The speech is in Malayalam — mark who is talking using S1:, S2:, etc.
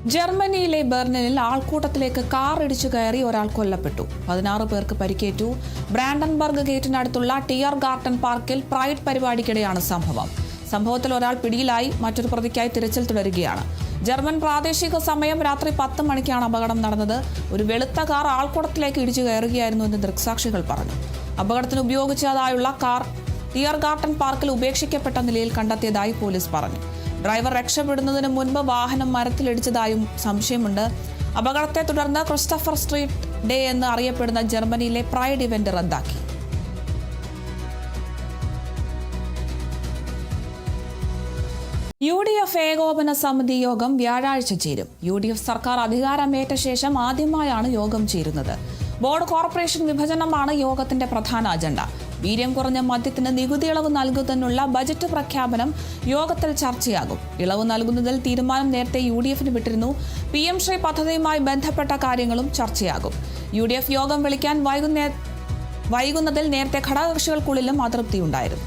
S1: ജർമ്മനിയിലെ ബെർലിനിൽ ആൾക്കൂട്ടത്തിലേക്ക് കാർ ഇടിച്ചു കയറി ഒരാൾ കൊല്ലപ്പെട്ടു. 16 പേർക്ക് പരിക്കേറ്റു. ബ്രാൻഡൻബർഗ് ഗേറ്റിനടുത്തുള്ള ടിയർ ഗാർട്ടൻ പാർക്കിൽ പ്രൈഡ് പരിപാടിക്കിടെയാണ് സംഭവത്തിൽ ഒരാൾ പിടിയിലായി. മറ്റൊരു പ്രതിക്കായി തിരച്ചിൽ തുടരുകയാണ്. ജർമ്മൻ പ്രാദേശിക സമയം രാത്രി 10 മണിക്കാണ് അപകടം നടന്നത്. ഒരു വെളുത്ത കാർ ആൾക്കൂട്ടത്തിലേക്ക് ഇടിച്ചു കയറുകയായിരുന്നു എന്ന് ദൃക്സാക്ഷികൾ പറഞ്ഞു. അപകടത്തിന് ഉപയോഗിച്ചതായുള്ള കാർ ടിയർ ഗാർട്ടൻ പാർക്കിൽ ഉപേക്ഷിക്കപ്പെട്ട നിലയിൽ കണ്ടെത്തിയതായി പോലീസ് പറഞ്ഞു. ഡ്രൈവർ രക്ഷപ്പെടുന്നതിന് മുൻപ് വാഹനം മരത്തിലിടിച്ചതായും സംശയമുണ്ട്. അപകടത്തെ തുടർന്ന് ക്രിസ്റ്റഫർ സ്ട്രീറ്റ് ഡേ എന്ന് അറിയപ്പെടുന്ന ജർമ്മനിയിലെ പ്രൈഡ് ഇവന്റ് റദ്ദാക്കി. UDF ഏകോപന സമിതി യോഗം വ്യാഴാഴ്ച ചേരും. UDF സർക്കാർ അധികാരമേറ്റ ശേഷം ആദ്യമായാണ് യോഗം ചേരുന്നത്. ബോർഡ് കോർപ്പറേഷൻ വിഭജനമാണ് യോഗത്തിന്റെ പ്രധാന അജണ്ട. വീര്യം കുറഞ്ഞ മദ്യത്തിന് നികുതി ഇളവ് നൽകുന്നതിനുള്ള ബജറ്റ് പ്രഖ്യാപനം യോഗത്തിൽ ചർച്ചയാകും. ഇളവ് നൽകുന്നതിൽ തീരുമാനം നേരത്തെ UDFന് വിട്ടിരുന്നു. PM ശ്രീ പദ്ധതിയുമായി ബന്ധപ്പെട്ട കാര്യങ്ങളും ചർച്ചയാകും. UDF യോഗം വിളിക്കാൻ വൈകുന്നതിൽ നേരത്തെ ഘടകകക്ഷികൾക്കുള്ളിലും അതൃപ്തിയുണ്ടായിരുന്നു.